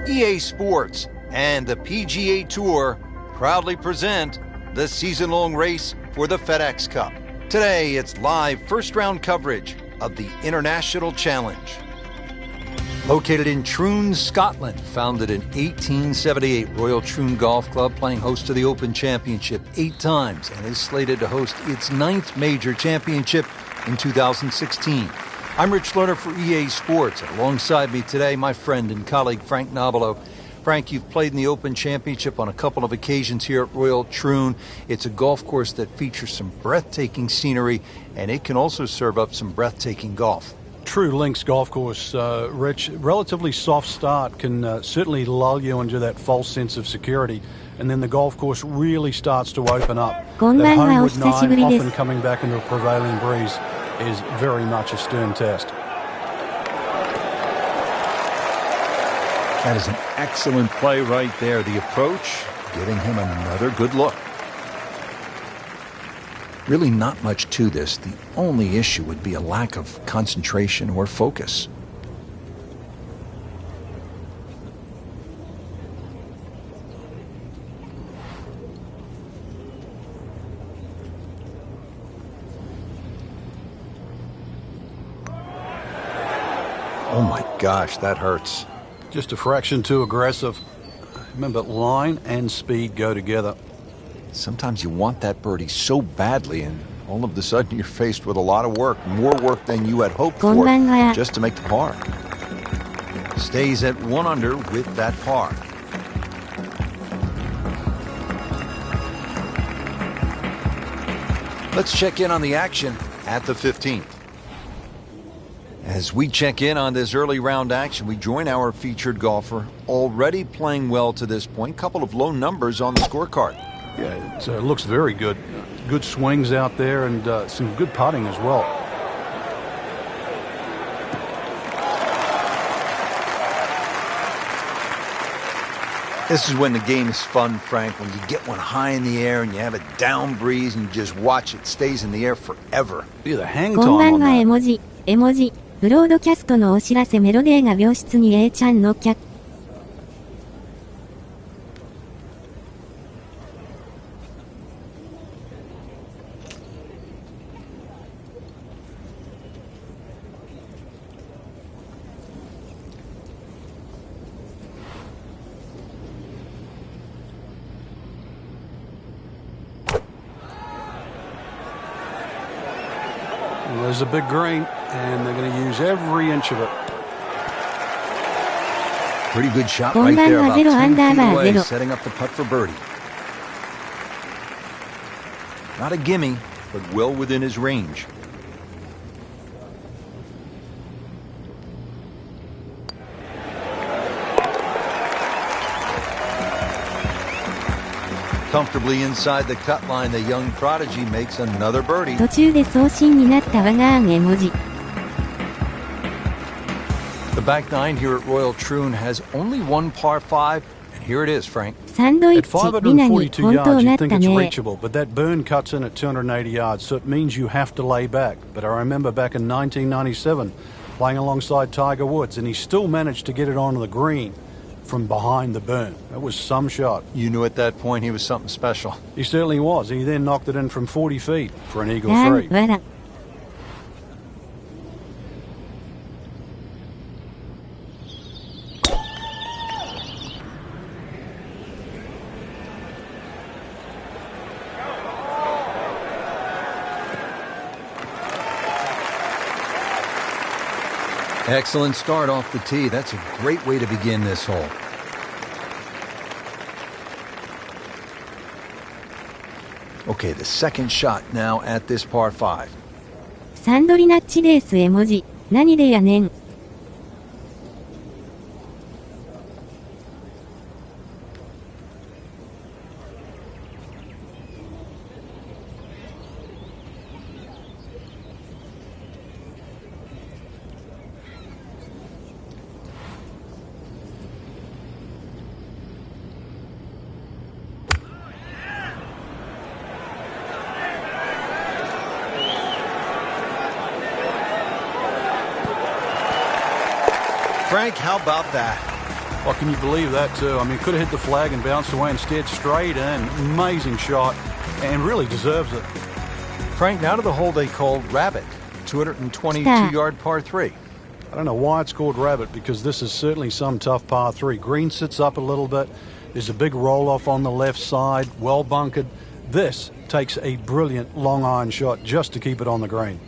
EA Sports and the PGA Tour proudly present the season-long race for the FedEx Cup. Today, it's live first-round coverage of the International Challenge. Located in Troon, Scotland, founded in 1878, Royal Troon Golf Club playing host to the Open Championship 8 times and is slated to host its 9th major championship in 2016. I'm Rich Lerner for EA Sports, and alongside me today, my friend and colleague Frank Nobilo. Frank, you've played in the Open Championship on a couple of occasions here at Royal Troon. It's a golf course that features some breathtaking scenery, and it can also serve up some breathtaking golf. True links golf course, Rich. Relatively soft start can certainly lull you into that false sense of security, and then the golf course really starts to open up. That homeward 9, often coming back into a prevailing breeze, is very much a stern test. That is an excellent play right there. The approach, giving him another good look. Really not much to this. The only issue would be a lack of concentration or focus. Oh my gosh, that hurts. Just a fraction too aggressive. Remember, line and speed go together. Sometimes you want that birdie so badly, and all of a sudden you're faced with a lot of work, more work than you had hoped for, just to make the par. Stays at 1 under with that par. Let's check in on the action at the 15th. As we check in on this early round action, we join our featured golfer, already playing well to this point. Couple of low numbers on the scorecard. Yeah, it looks very good. Good swings out there and some good putting as well. This is when the game is fun, Frank, when you get one high in the air and you have a down breeze and you just watch it stays in the air forever. Yeah, the hang time on that. 絵文字、ブロードキャストのお知らせメロデーが病室に A ちゃんの脚。There's a big green, and they're going to use every inch of it. Pretty good shot right there, about 10 feet away, setting up the putt for birdie. Not a gimme, but well within his range. Comfortably inside the cut line, the young prodigy makes another birdie. 途中で送信になったワガーン絵文字。The back nine here at Royal Troon has only one par 5, and here it is, Frank. サンドイッ At チ、みなに、 542 本当 yards, な you った think it's ね。 reachable, but that burn cuts in at 280 yards, so it means you have to lay back. But I remember back in 1997, playing alongside Tiger Woods, and he still managed to get it onto the green from behind the burn. That was some shot. You knew at that point he was something special. He certainly was. He then knocked it in from 40 feet for an eagle わ 3. ら。Excellent start off the tee. That's a great way to begin this hole. Okay, the second shot now at this par 5. サンドリナッチレース絵文字。何でやねん。Frank, how about that? Well, can you believe that too? I mean, could have hit the flag and bounced away, instead straight in. Amazing shot, and really deserves it. Frank, now to the hole they called Rabbit, 222-yard par 3. I don't know why it's called Rabbit, because this is certainly some tough par 3. Green sits up a little bit. There's a big roll-off on the left side, well bunkered. This takes a brilliant long iron shot just to keep it on the green.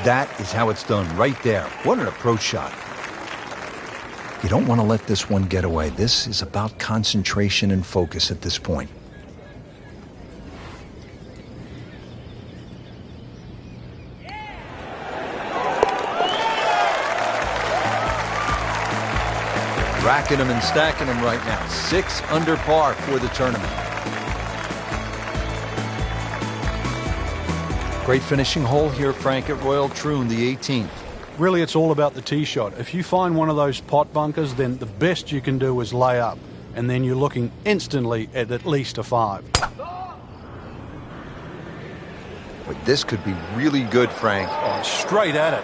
That is how it's done right there. What an approach shot. You don't want to let this one get away. This is about concentration and focus at this point. Racking them and stacking them right now. 6 under par for the tournament. Great finishing hole here, Frank, at Royal Troon, the 18th. Really, it's all about the tee shot. If you find one of those pot bunkers, then the best you can do is lay up, and then you're looking instantly at least a 5. But this could be really good, Frank. Oh, straight at it.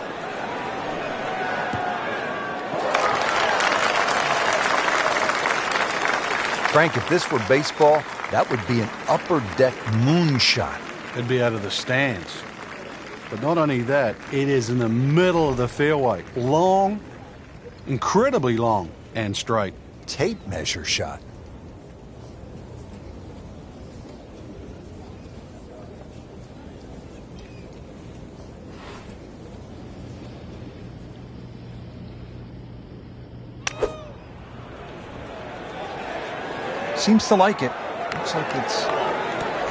Frank, if this were baseball, that would be an upper deck moonshot. It'd be out of the stands. But not only that, it is in the middle of the fairway. Long, incredibly long, and straight. Tape measure shot. Seems to like it. Looks like it's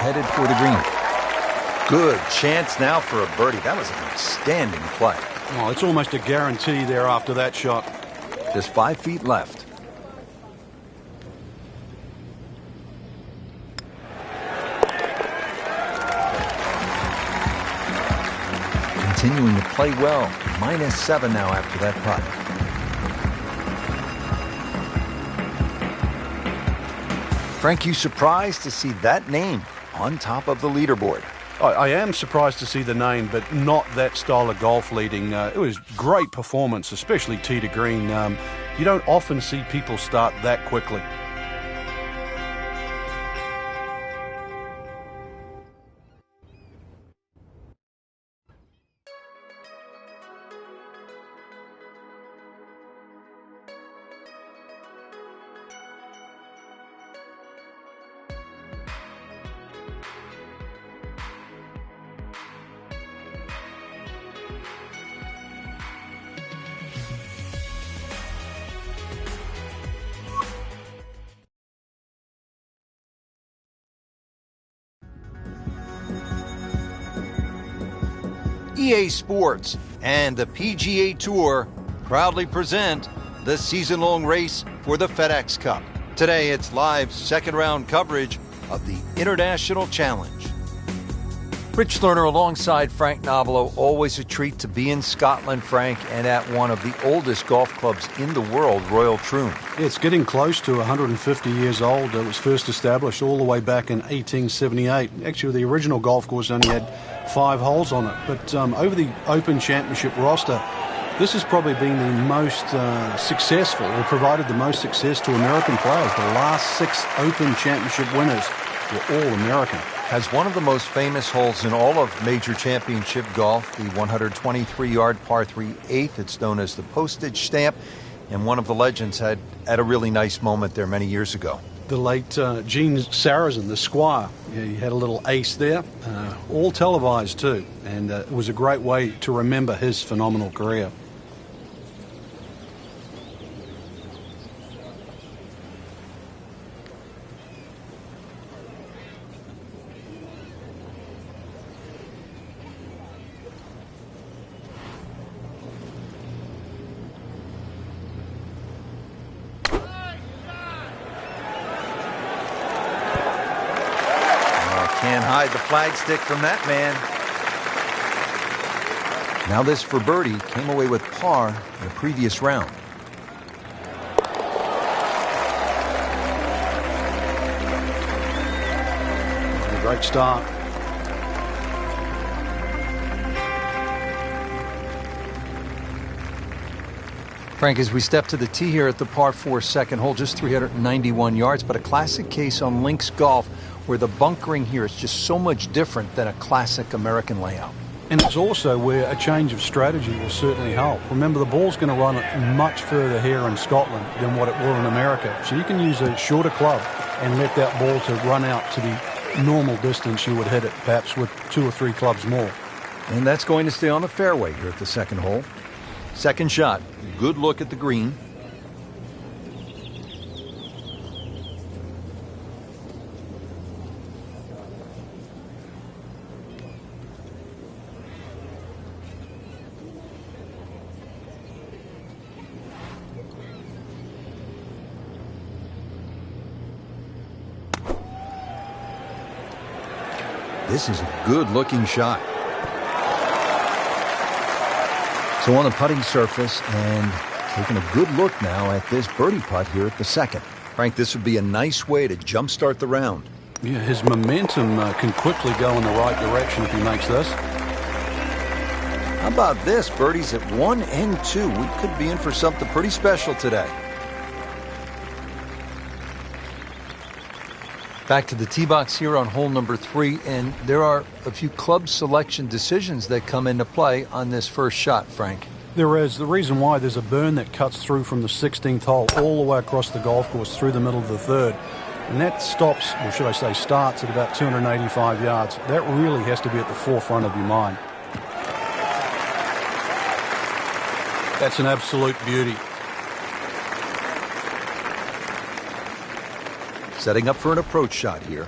headed for the green. Good chance now for a birdie. That was an outstanding play. Oh, it's almost a guarantee there after that shot. Just 5 feet left. Continuing to play well. -7 now after that putt. Frank, you surprised to see that name on top of the leaderboard? I am surprised to see the name, but not that style of golf leading. It was great performance, especially tee to green. You don't often see people start that quickly. EA Sports and the PGA Tour proudly present the season-long race for the FedEx Cup. Today, it's live second-round coverage of the International Challenge. Rich Lerner alongside Frank Nobilo. Always a treat to be in Scotland, Frank, and at one of the oldest golf clubs in the world, Royal Troon. It's getting close to 150 years old. It was first established all the way back in 1878. Actually, the original golf course only had 5 holes on it. But over the Open Championship roster, this has probably been the most successful, or provided the most success to American players. The last 6 Open Championship winners were all American. Has one of the most famous holes in all of major championship golf, the 123-yard par 3 8th. It's known as the postage stamp, and one of the legends had a really nice moment there many years ago. The late Gene Sarazen, the Squire, he had a little ace there, all televised too, and it was a great way to remember his phenomenal career. Can't hide the flagstick from that man. Now this for birdie came away with par in the previous round. Great start. Frank, as we step to the tee here at the par 4 second hole, just 391 yards, but a classic case on links golf where the bunkering here is just so much different than a classic American layout. And it's also where a change of strategy will certainly help. Remember, the ball's going to run much further here in Scotland than what it will in America. So you can use a shorter club and let that ball to run out to the normal distance you would hit it, perhaps with 2 or 3 clubs more. And that's going to stay on the fairway here at the second hole. Second shot, good look at the green. This is a good-looking shot. So on the putting surface and taking a good look now at this birdie putt here at the second. Frank, this would be a nice way to jumpstart the round. Yeah, his momentum can quickly go in the right direction if he makes this. How about this? Birdies at 1 and 2. We could be in for something pretty special today. Back to the tee box here on hole number 3, and there are a few club selection decisions that come into play on this first shot, Frank. There is. The reason why, there's a burn that cuts through from the 16th hole all the way across the golf course through the middle of the third. And that stops, or should I say starts, at about 285 yards. That really has to be at the forefront of your mind. That's an absolute beauty. Setting up for an approach shot here.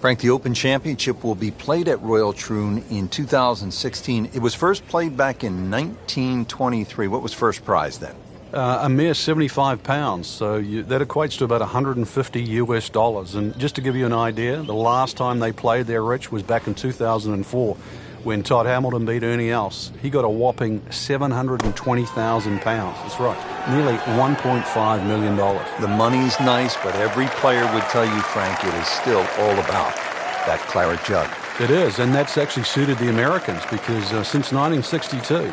Frank, the Open Championship will be played at Royal Troon in 2016. It was first played back in 1923. What was first prize then? A mere 75 pounds, so that equates to about $150 US. And just to give you an idea, the last time they played there, Rich, was back in 2004 when Todd Hamilton beat Ernie Els. He got a whopping 720,000 pounds. That's right, nearly $1.5 million. The money's nice, but every player would tell you, Frank, it is still all about that claret jug. It is, and that's actually suited the Americans because since 1962,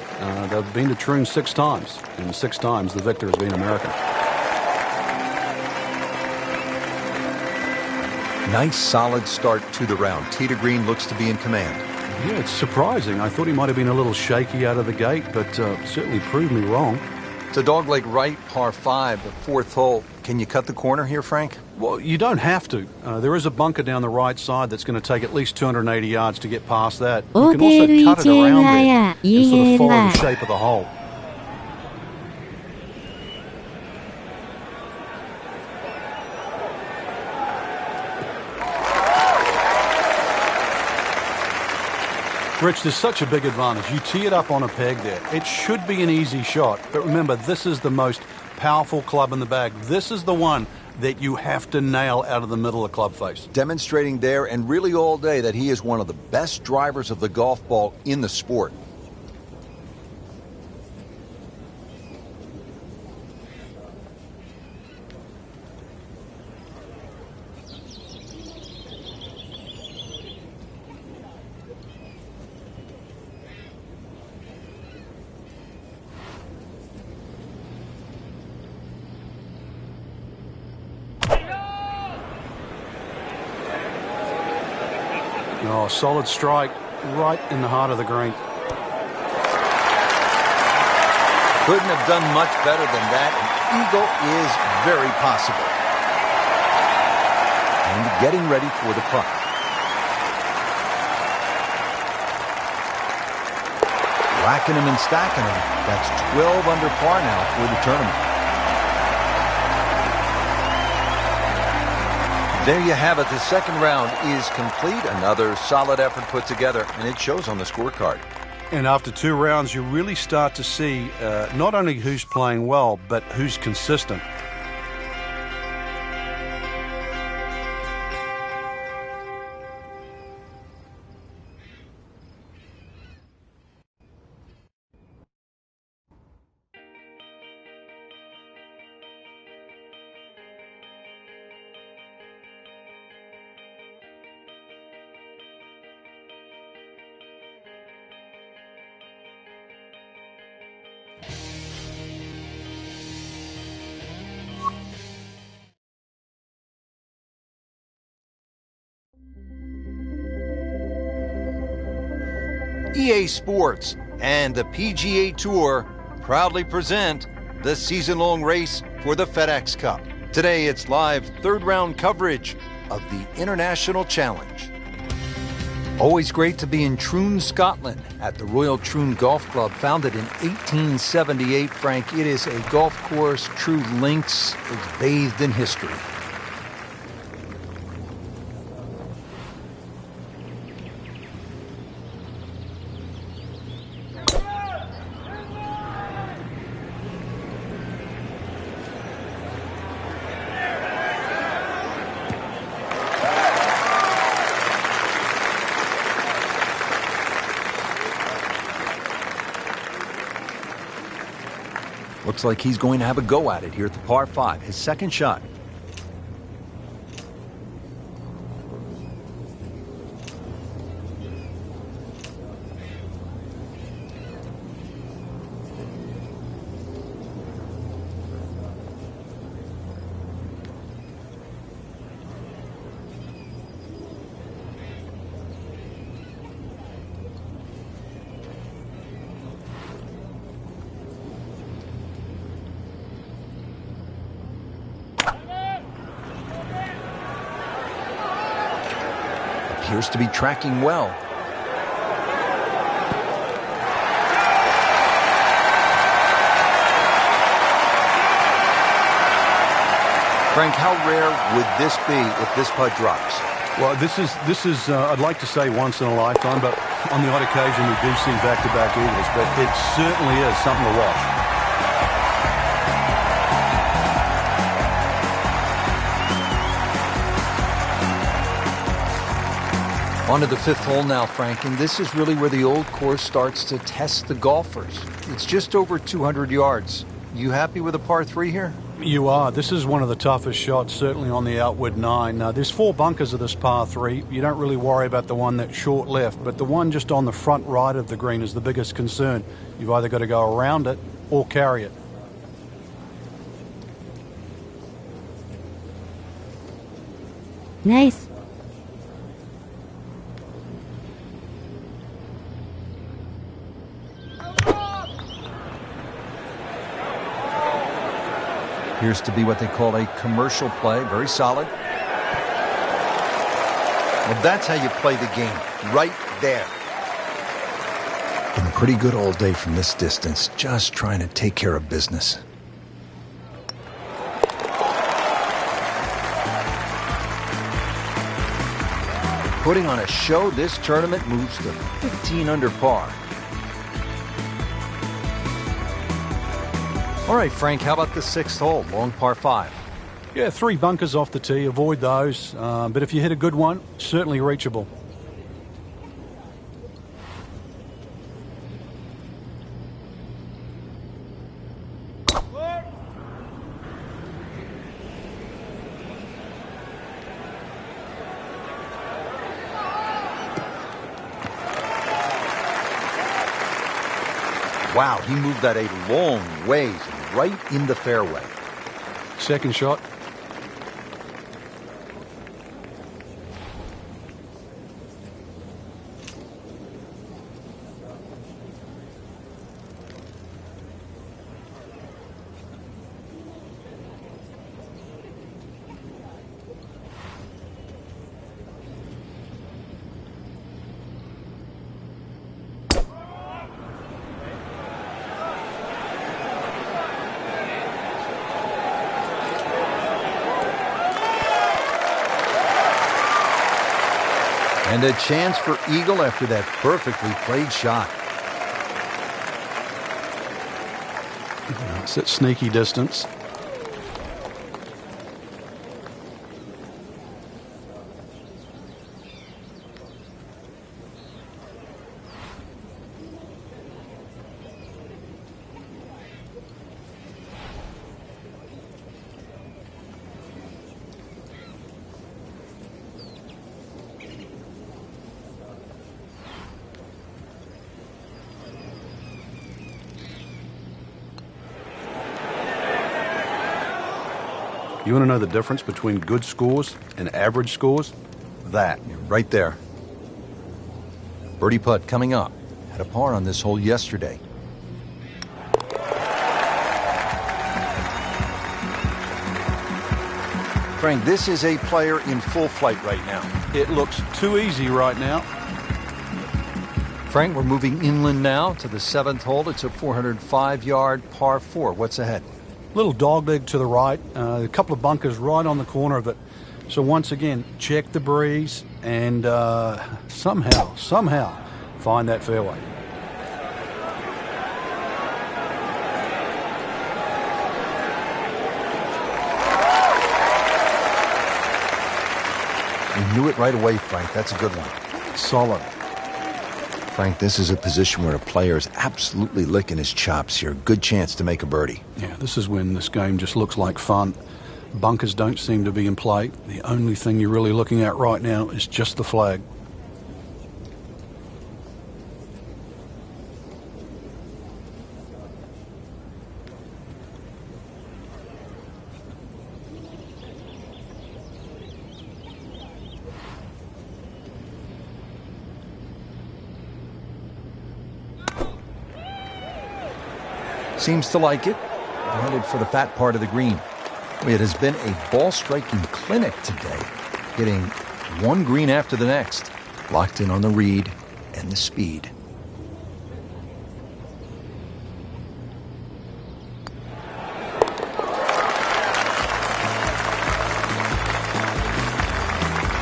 they've been to Troon 6 times, and 6 times the victor has been American. Nice, solid start to the round. Tee to green looks to be in command. Yeah, it's surprising. I thought he might have been a little shaky out of the gate, but certainly proved me wrong. It's a dogleg right, par 5, the 4th hole. Can you cut the corner here, Frank? Well, you don't have to. There is a bunker down the right side that's going to take at least 280 yards to get past that. You can also cut it around there and sort of follow the shape of the hole. Rich, there's such a big advantage. You tee it up on a peg there. It should be an easy shot. But remember, this is the most powerful club in the bag. This is the one that you have to nail out of the middle of club face. Demonstrating there and really all day that he is one of the best drivers of the golf ball in the sport. Oh, solid strike right in the heart of the green. Couldn't have done much better than that. An eagle is very possible. And getting ready for the putt. Whacking him and stacking him. That's 12 under par now for the tournament. There you have it. The second round is complete. Another solid effort put together, and it shows on the scorecard. And after 2 rounds, you really start to see not only who's playing well, but who's consistent. EA Sports and the PGA Tour proudly present the season-long race for the FedEx Cup. Today, it's live third-round coverage of the International Challenge. Always great to be in Troon, Scotland, at the Royal Troon Golf Club, founded in 1878. Frank, it is a golf course, true links, is bathed in history. Looks like he's going to have a go at it here at the par 5, his second shot. Appears to be tracking well. Frank, how rare would this be if this putt drops? Well, this is I'd like to say once in a lifetime, but on the odd occasion we do see back-to-back eagles, but it certainly is something to watch. On to the 5th hole now, Frank, and this is really where the old course starts to test the golfers. It's just over 200 yards. You happy with a par 3 here? You are. This is one of the toughest shots, certainly on the outward 9. There's 4 bunkers of this par 3. You don't really worry about the one that's short left, but the one just on the front right of the green is the biggest concern. You've either got to go around it or carry it. Nice. Appears to be what they call a commercial play. Very solid. Well, that's how you play the game. Right there. Been pretty good all day from this distance. Just trying to take care of business. Putting on a show, this tournament moves to 15 under par. All right, Frank, how about the 6th hole, long par 5? Yeah, 3 bunkers off the tee. Avoid those. But if you hit a good one, certainly reachable. Wow, he moved that a long ways right in the fairway. Second shot. And a chance for eagle after that perfectly played shot. It's at sneaky distance. You want to know the difference between good scores and average scores? That, right there. Birdie putt coming up. Had a par on this hole yesterday. Frank, this is a player in full flight right now. It looks too easy right now. Frank, we're moving inland now to the 7th hole. It's a 405-yard par 4. What's ahead? Little dogleg to the right, a couple of bunkers right on the corner of it. So once again, check the breeze and somehow find that fairway. You knew it right away, Frank. That's a good one. Solid. Frank, this is a position where a player is absolutely licking his chops here. Good chance to make a birdie. Yeah, this is when this game just looks like fun. Bunkers don't seem to be in play. The only thing you're really looking at right now is just the flag. Seems to like it. Headed for the fat part of the green. It has been a ball-striking clinic today, hitting one green after the next, locked in on the read and the speed.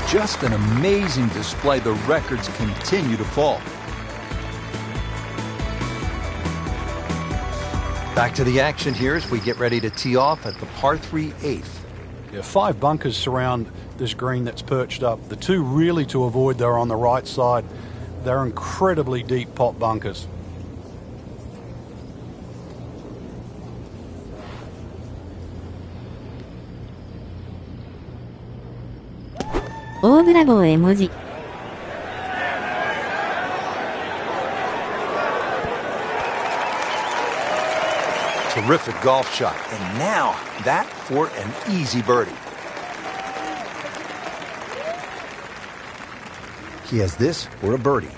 Just an amazing display. The records continue to fall. Back to the action here as we get ready to tee off at the par 3 8th. Yeah, 5 bunkers surround this green that's perched up. The 2 really to avoid are on the right side. They're incredibly deep pot bunkers.オーブラボー絵文字。Terrific golf shot. And now, that for an easy birdie. He has this for a birdie.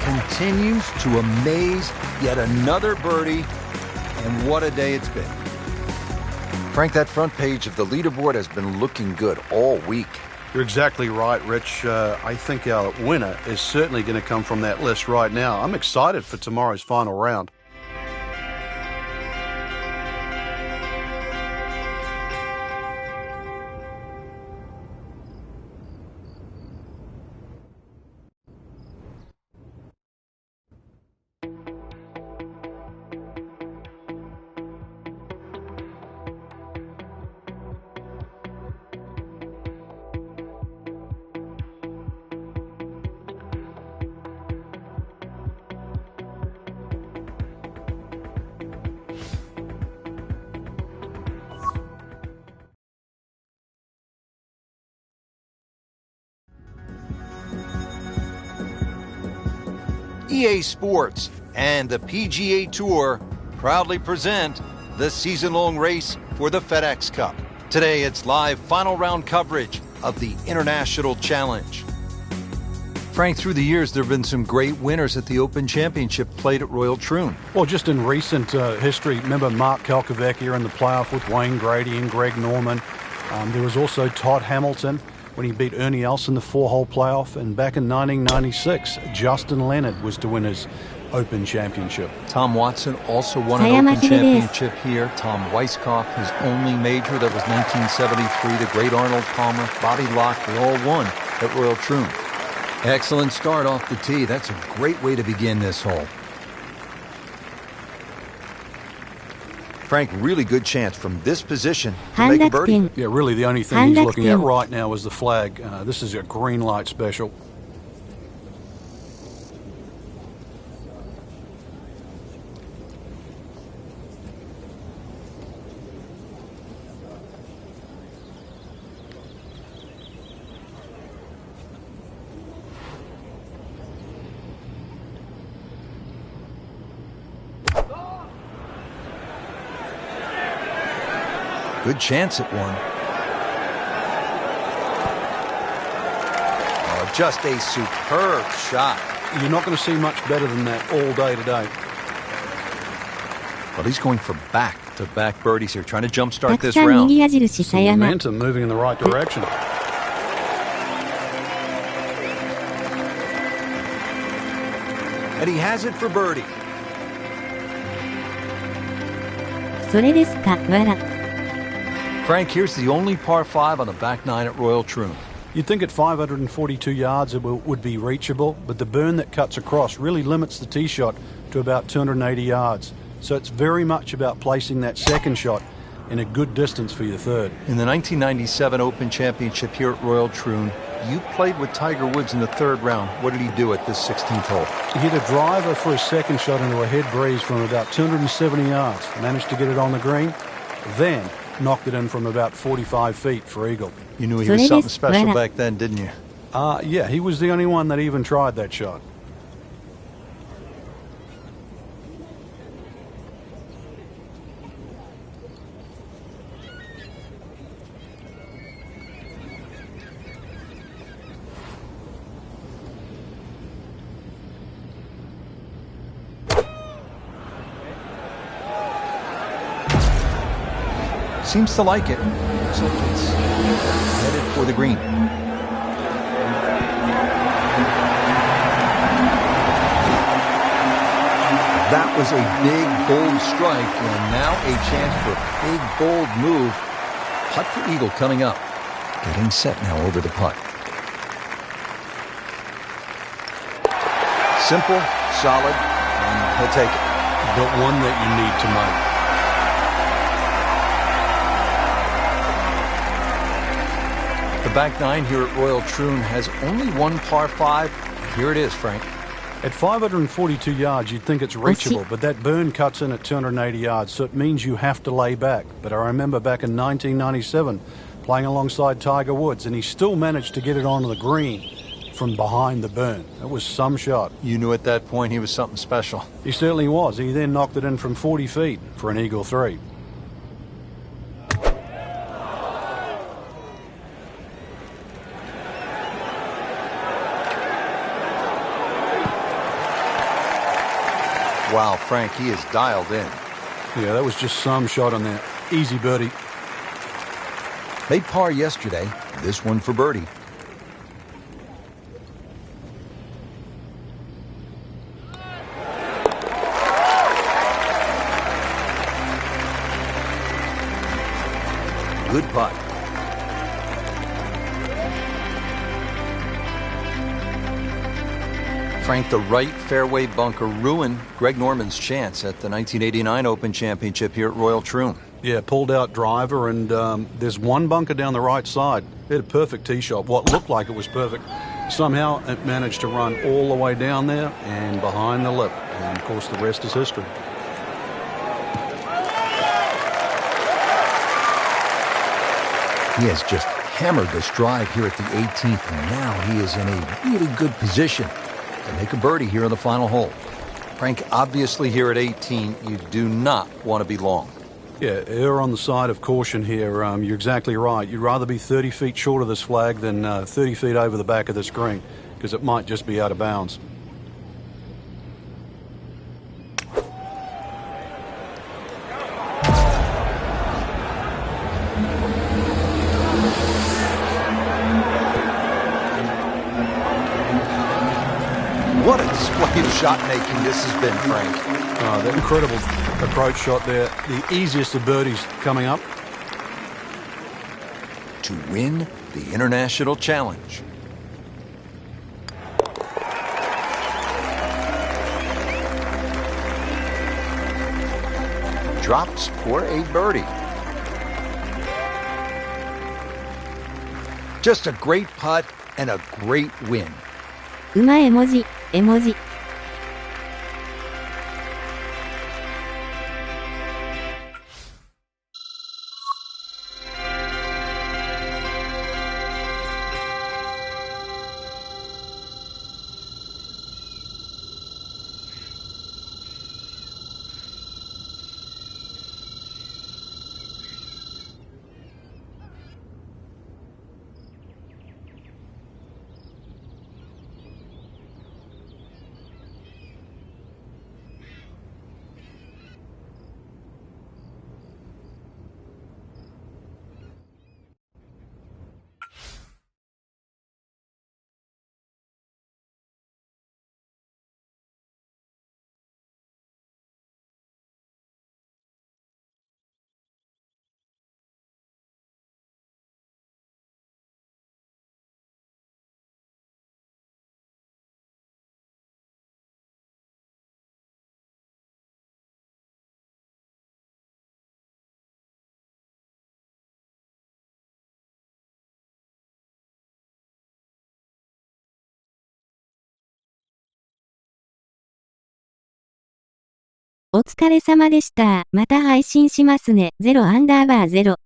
Continues to amaze. Yet another birdie. And what a day it's been. Frank, that front page of the leaderboard has been looking good all week. You're exactly right, Rich. I think our winner is certainly going to come from that list right now. I'm excited for tomorrow's final round. EA Sports and the PGA Tour proudly present the season-long race for the FedEx Cup. Today, it's live final round coverage of the International Challenge. Frank, through the years, there have been some great winners at the Open Championship played at Royal Troon. Well, just in recent history, remember Mark Kalkovecchia in the playoff with Wayne Grady and Greg Norman. There was also Todd Hamilton when he beat Ernie Els in the 4-hole playoff. And back in 1996, Justin Leonard was to win his Open Championship. Tom Watson also won an Open Championship here. Tom Weiskopf, his only major, that was 1973. The great Arnold Palmer, Bobby Locke, they all won at Royal Troon. Excellent start off the tee. That's a great way to begin this hole. Frank, really good chance from this position to make a birdie. Yeah, really the only thing he's looking at right now is the flag. This is a green light special. Good chance at one. Oh, just a superb shot. You're not going to see much better than that all day today. Well, he's going for back-to-back birdies here, trying to jumpstart this たくさん round. 右矢印狭 Some 山。 momentum moving in the right direction. And he has it for birdie. それですか、わら。 Frank, here's the only par 5 on the back nine at Royal Troon. You'd think at 542 yards it would be reachable, but the burn that cuts across really limits the tee shot to about 280 yards. So it's very much about placing that second shot in a good distance for your third. In the 1997 Open Championship here at Royal Troon, you played with Tiger Woods in the third round. What did he do at this 16th hole? He hit a driver for his second shot into a head breeze from about 270 yards. Managed to get it on the green, then knocked it in from about 45 feet for eagle. You knew he was something special back then, didn't you? Yeah, he was the only one that even tried that shot. Seems to like it. Looks like it's headed for the green. That was a big, bold strike, and now a chance for a big, bold move. Putt for eagle coming up. Getting set now over the putt. Simple, solid, and he'll take it. But one that you need to make. The back nine here at Royal Troon has only one par 5. Here it is, Frank. At 542 yards, you'd think it's reachable, but that burn cuts in at 280 yards, so it means you have to lay back. But I remember back in 1997 playing alongside Tiger Woods, and he still managed to get it onto the green from behind the burn. That was some shot. You knew at that point he was something special. He certainly was. He then knocked it in from 40 feet for an eagle 3. Wow, Frank, he is dialed in. Yeah, that was just some shot on there. Easy birdie. Made par yesterday. This one for birdie. Good putt. Frank, the right fairway bunker ruined Greg Norman's chance at the 1989 Open Championship here at Royal Troon. Yeah, pulled out driver, and there's one bunker down the right side. It had a perfect tee shot, what looked like it was perfect. Somehow it managed to run all the way down there and behind the lip. And, of course, the rest is history. He has just hammered this drive here at the 18th, and now he is in a really good position to make a birdie here on the final hole. Frank, obviously here at 18, you do not want to be long. Yeah, err on the side of caution here. You're exactly right. You'd rather be 30 feet short of this flag than 30 feet over the back of this green, because it might just be out of bounds. What a display of shot making this has been, Frank. That incredible approach shot there. The easiest of birdies coming up. To win the International Challenge. Drops for a birdie. Just a great putt and a great win. 馬絵文字、絵文字。お疲れ様でした。また配信しますね。0_0。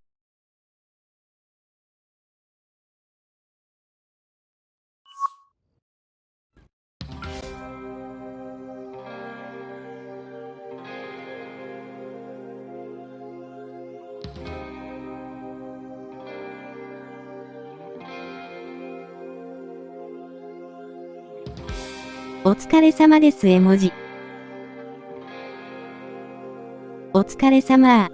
お疲れ様です絵文字。お疲れ様。